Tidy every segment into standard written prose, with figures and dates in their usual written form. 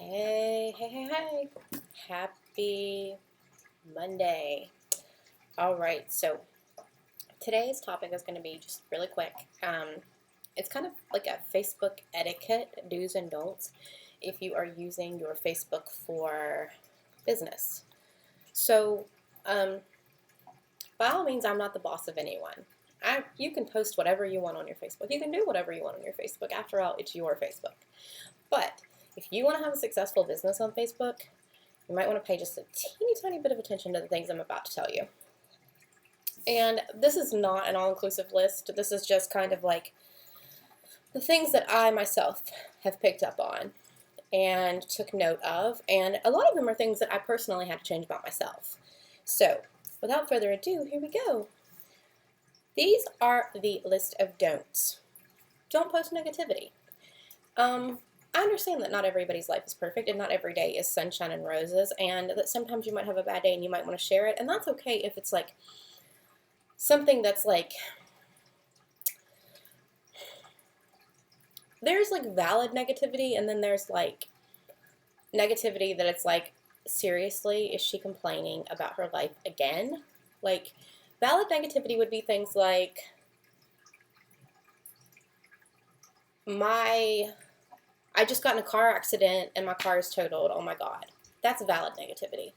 Hey, hey, hey, hey. Happy Monday. All right, so today's topic is going to be just really quick. It's kind of like a Facebook etiquette, do's and don'ts, if you are using your Facebook for business. So, by all means, I'm not the boss of anyone. You can post whatever you want on your Facebook. You can do whatever you want on your Facebook. After all, it's your Facebook. But if you want to have a successful business on Facebook, you might want to pay just a teeny tiny bit of attention to the things I'm about to tell you. And this is not an all-inclusive list. This is just kind of like the things that I myself have picked up on and took note of. And a lot of them are things that I personally had to change about myself. So without further ado, here we go. These are the list of don'ts. Don't post negativity. I understand that not everybody's life is perfect and not every day is sunshine and roses, and that sometimes you might have a bad day and you might want to share it, and that's okay if it's like something that's like, there's like valid negativity, and then there's like negativity that it's like, seriously, is she complaining about her life again? Like, valid negativity would be things like, I just got in a car accident and my car is totaled. Oh my God. That's valid negativity.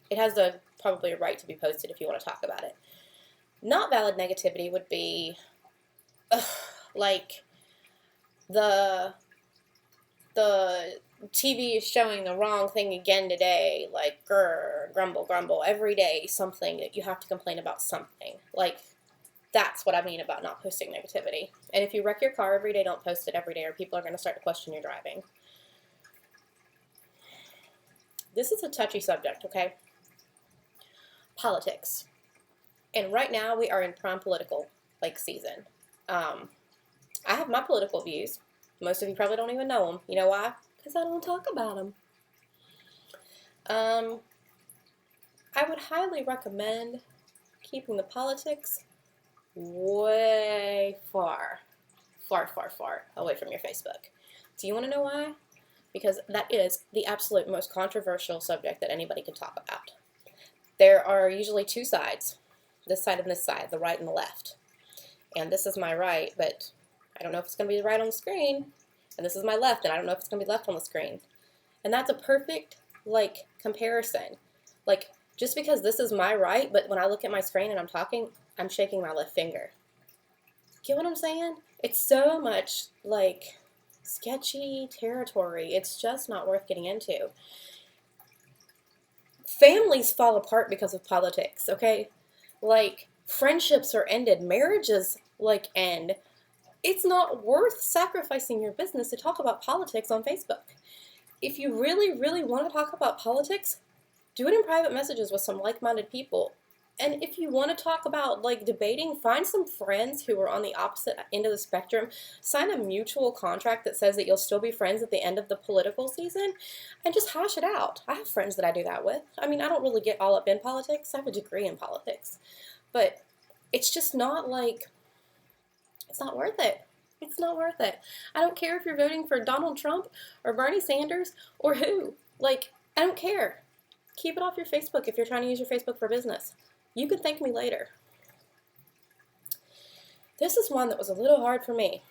It has probably a right to be posted if you want to talk about it. Not valid negativity would be like the TV is showing the wrong thing again today. Like grumble, grumble. Every day something that you have to complain about something. Like, that's what I mean about not posting negativity. And if you wreck your car every day, don't post it every day or people are going to start to question your driving. This is a touchy subject, okay? Politics. And right now we are in prime political season. I have my political views. Most of you probably don't even know them. You know why? Because I don't talk about them. I would highly recommend keeping the politics way far away from your Facebook. Do you want to know why? Because that is the absolute most controversial subject that anybody can talk about. There are usually two sides, this side and this side, the right and the left. And this is my right, but I don't know if it's going to be the right on the screen. And this is my left, and I don't know if it's going to be left on the screen. And that's a perfect, comparison. Just because this is my right, but when I look at my screen and I'm talking, I'm shaking my left finger. Get what I'm saying? It's so much, sketchy territory. It's just not worth getting into. Families fall apart because of politics, okay? Friendships are ended. Marriages, end. It's not worth sacrificing your business to talk about politics on Facebook. If you really, really want to talk about politics, do it in private messages with some like-minded people. And if you want to talk about debating, find some friends who are on the opposite end of the spectrum. Sign a mutual contract that says that you'll still be friends at the end of the political season, and just hash it out. I have friends that I do that with. I mean, I don't really get all up in politics. I have a degree in politics. But it's just not it's not worth it. It's not worth it. I don't care if you're voting for Donald Trump or Bernie Sanders or who. I don't care. Keep it off your Facebook if you're trying to use your Facebook for business. You can thank me later. This is one that was a little hard for me.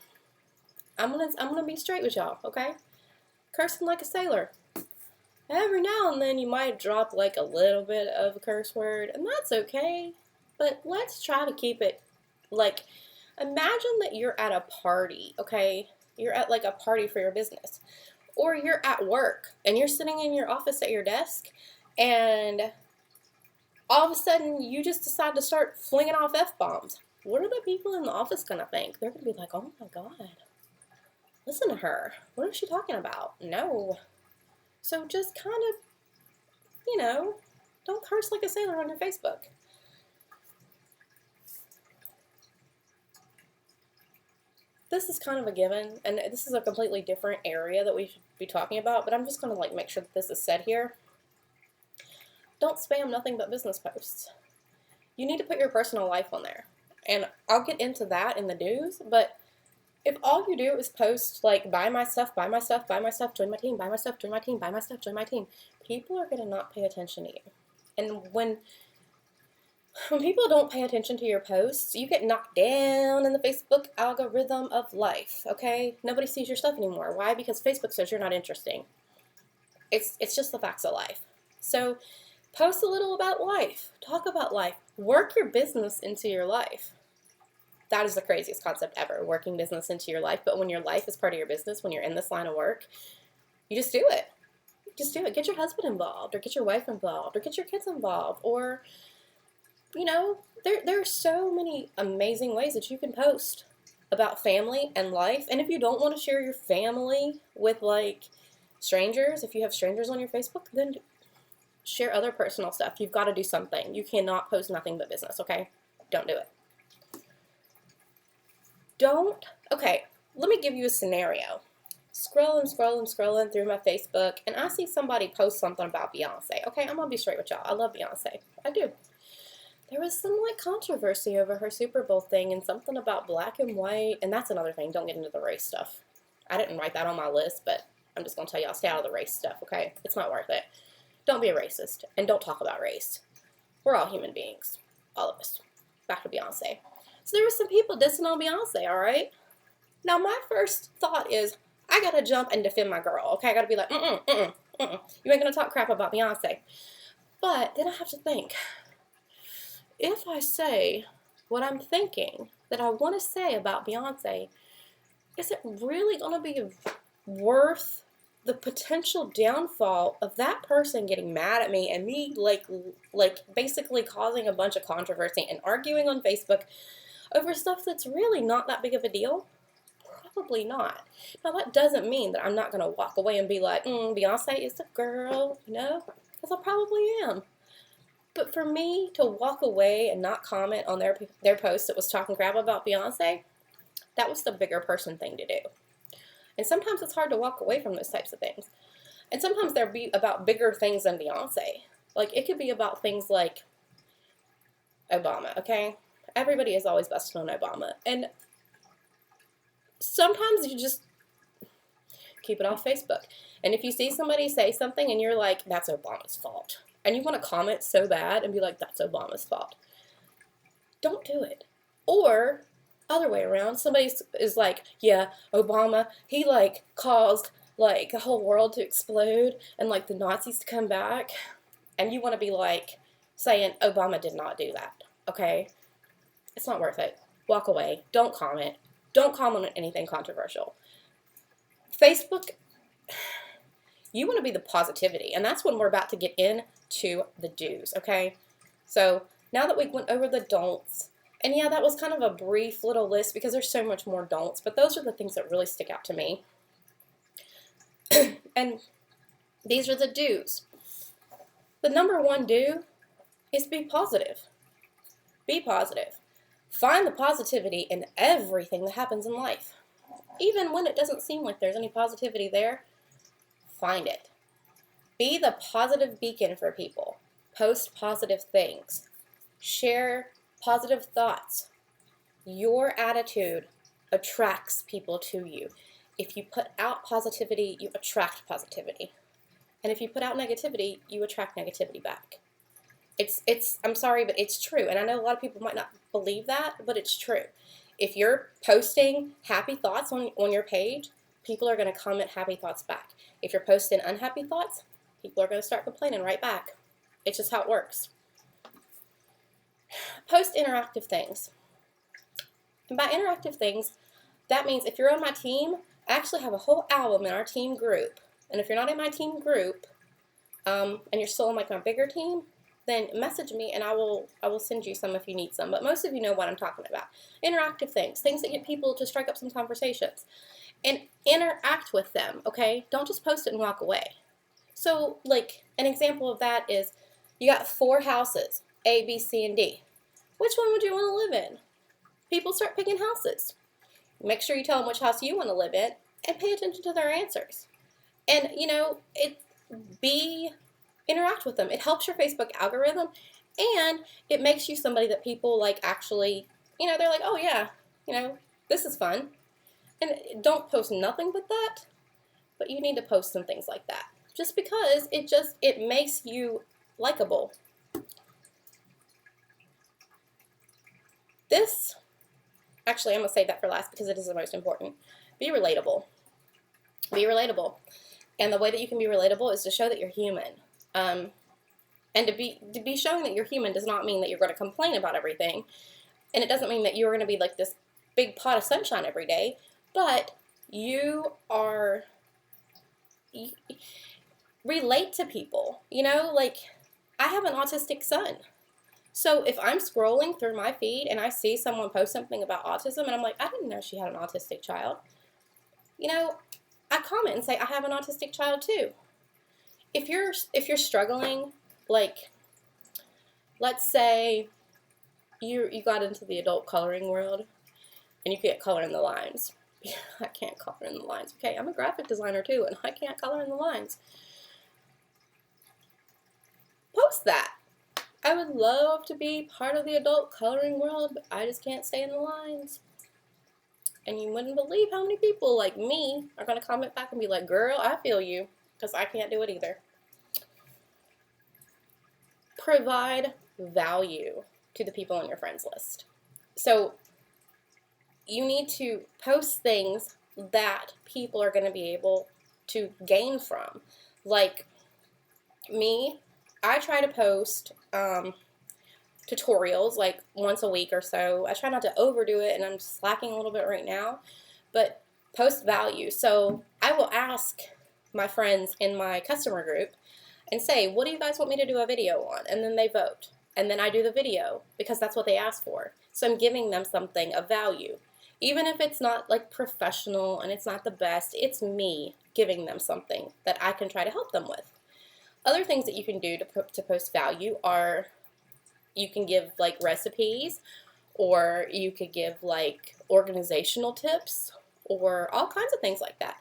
I'm gonna be straight with y'all, okay? Cursing like a sailor. Every now and then you might drop a little bit of a curse word, and that's okay. But let's try to keep it imagine that you're at a party, okay? You're at a party for your business. Or you're at work and you're sitting in your office at your desk, and all of a sudden you just decide to start flinging off F-bombs. What are the people in the office going to think? They're going to be like, oh my God, listen to her. What is she talking about? No. So just kind of, don't curse like a sailor on your Facebook. This is kind of a given, and this is a completely different area that we should be talking about, but I'm just going to make sure that this is said here. Don't spam nothing but business posts. You need to put your personal life on there. And I'll get into that in the do's, but If all you do is post like buy my stuff, buy my stuff, buy my stuff, join my team, buy my stuff, join my team, buy my stuff, join my team, people are gonna not pay attention to you. And when people don't pay attention to your posts, you get knocked down in the Facebook algorithm of life, okay? Nobody sees your stuff anymore. Why? Because Facebook says you're not interesting. It's just the facts of life. So post a little about life. Talk about life. Work your business into your life. That is the craziest concept ever, working business into your life. But when your life is part of your business, when you're in this line of work, you just do it. Just do it. Get your husband involved, or get your wife involved, or get your kids involved, or, you know, there are so many amazing ways that you can post about family and life. And if you don't want to share your family with, like, strangers, if you have strangers on your Facebook, then share other personal stuff. You've got to do something. You cannot post nothing but business, okay? Don't do it. Okay, let me give you a scenario. Scrolling through my Facebook, and I see somebody post something about Beyonce. Okay, I'm going to be straight with y'all. I love Beyonce. I do. There was some, like, controversy over her Super Bowl thing and something about black and white, and that's another thing. Don't get into the race stuff. I didn't write that on my list, but I'm just going to tell y'all, stay out of the race stuff, okay? It's not worth it. Don't be a racist, and don't talk about race. We're all human beings. All of us. Back to Beyonce. So there were some people dissing on Beyonce, all right? Now, my first thought is, I gotta jump and defend my girl, okay? I gotta be like, you ain't gonna talk crap about Beyonce. But then I have to think, if I say what I'm thinking that I want to say about Beyonce, is it really gonna be worth the potential downfall of that person getting mad at me and me like basically causing a bunch of controversy and arguing on Facebook over stuff that's really not that big of a deal? Probably not. Now, that doesn't mean that I'm not going to walk away and be like, Beyonce is the girl, you know, because I probably am. But for me to walk away and not comment on their post that was talking crap about Beyonce, that was the bigger person thing to do. And sometimes it's hard to walk away from those types of things. And sometimes they'll be about bigger things than Beyonce. Like, it could be about things like Obama, okay? Everybody is always busting on Obama. And sometimes you just keep it off Facebook. And if you see somebody say something and you're like, that's Obama's fault, and you want to comment so bad and be like, that's Obama's fault, don't do it. Or other way around, somebody is like, yeah, Obama, he like caused like the whole world to explode and like the Nazis to come back, and you want to be like saying Obama did not do that, okay? It's not worth it. Walk away. Don't comment. Don't comment on anything controversial. Facebook, you want to be the positivity, and that's when we're about to get into the do's, okay? So now that we went over the don'ts, and yeah, that was kind of a brief little list because there's so much more don'ts, but those are the things that really stick out to me. And these are the do's. The number one do is be positive. Be positive. Find the positivity in everything that happens in life. Even when it doesn't seem like there's any positivity there, find it. Be the positive beacon for people. Post positive things. Share positive thoughts. Your attitude attracts people to you. If you put out positivity, you attract positivity. And if you put out negativity, you attract negativity back. I'm sorry, but it's true. And I know a lot of people might not believe that, but it's true. If you're posting happy thoughts on your page, people are going to comment happy thoughts back. If you're posting unhappy thoughts, people are going to start complaining right back. It's just how it works. Post interactive things. And by interactive things, that means if you're on my team, I actually have a whole album in our team group. And if you're not in my team group, and you're still in like my bigger team, then message me and I will send you some if you need some. But most of you know what I'm talking about. Interactive things, things that get people to strike up some conversations. And interact with them, okay? Don't just post it and walk away. So, like, an example of that is you got 4 houses, A, B, C, and D. Which one would you want to live in? People start picking houses. Make sure you tell them which house you want to live in and pay attention to their answers. And, you know, interact with them. It helps your Facebook algorithm, and it makes you somebody that people like actually, you know, they're like, oh yeah, you know, this is fun. And don't post nothing but that, but you need to post some things like that. Just because it makes you likable. This, actually, I'm going to save that for last because it is the most important. Be relatable. Be relatable. And the way that you can be relatable is to show that you're human. And to be showing that you're human does not mean that you're going to complain about everything. And it doesn't mean that you're going to be like this big pot of sunshine every day. But you relate to people. You know, like, I have an autistic son. So if I'm scrolling through my feed and I see someone post something about autism and I'm like, I didn't know she had an autistic child. You know, I comment and say, I have an autistic child too. If you're struggling, like, let's say you got into the adult coloring world and you can't color in the lines. I can't color in the lines. Okay, I'm a graphic designer too and I can't color in the lines. Post that. I would love to be part of the adult coloring world, but I just can't stay in the lines. And you wouldn't believe how many people like me are going to comment back and be like, girl, I feel you, because I can't do it either. Provide value to the people on your friends list. So you need to post things that people are going to be able to gain from. Like me, I try to post tutorials like once a week or so. I try not to overdo it, and I'm slacking a little bit right now, but post value. So I will ask my friends in my customer group and say, what do you guys want me to do a video on? And then they vote. And then I do the video because that's what they asked for. So I'm giving them something of value. Even if it's not like professional and it's not the best, it's me giving them something that I can try to help them with. Other things that you can do to post value are, you can give like recipes, or you could give like organizational tips, or all kinds of things like that.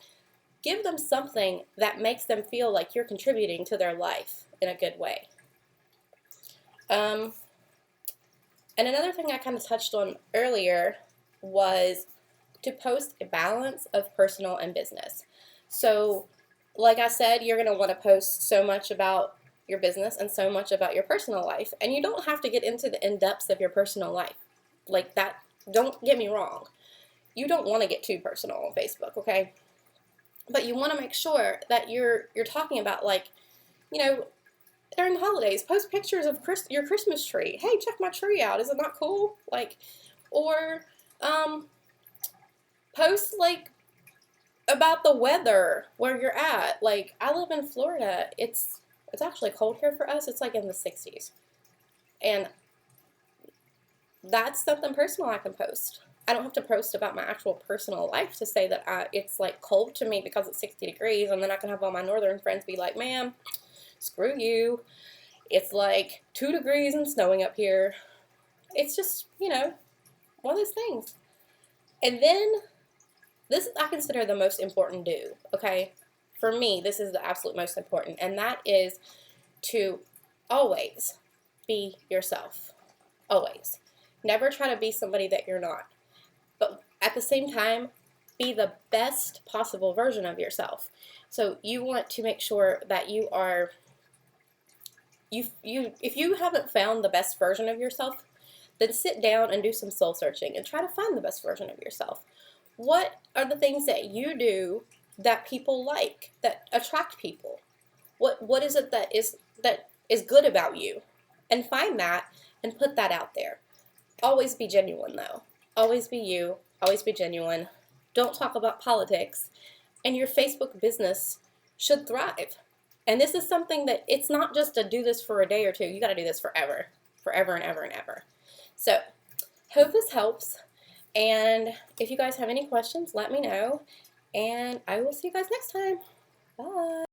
Give them something that makes them feel like you're contributing to their life in a good way. And another thing I kind of touched on earlier was to post a balance of personal and business. So, like I said, you're going to want to post so much about your business and so much about your personal life. And you don't have to get into the in-depths of your personal life. Like that, don't get me wrong. You don't want to get too personal on Facebook, okay? But you want to make sure that you're talking about, like, you know, during the holidays, post pictures of your Christmas tree. Hey, check my tree out. Is it not cool? Like, or post like about the weather where you're at. Like, I live in Florida. It's actually cold here for us. It's like in the 60s. And that's something personal I can post. I don't have to post about my actual personal life to say that it's like cold to me because it's 60 degrees, and then I can have all my northern friends be like, ma'am, screw you. It's like 2 degrees and snowing up here. It's just, you know, one of those things. And then this I consider the most important do, okay? For me, this is the absolute most important, and that is to always be yourself. Always. Never try to be somebody that you're not. But at the same time, be the best possible version of yourself. So you want to make sure that you are, if you haven't found the best version of yourself, then sit down and do some soul searching and try to find the best version of yourself. What are the things that you do that people like, that attract people? What is it that is good about you? And find that and put that out there. Always be genuine though. Always be you. Always be genuine. Don't talk about politics. And your Facebook business should thrive. And this is something that it's not just to do this for a day or two. You got to do this forever. Forever and ever and ever. So, hope this helps. And if you guys have any questions, let me know. And I will see you guys next time. Bye.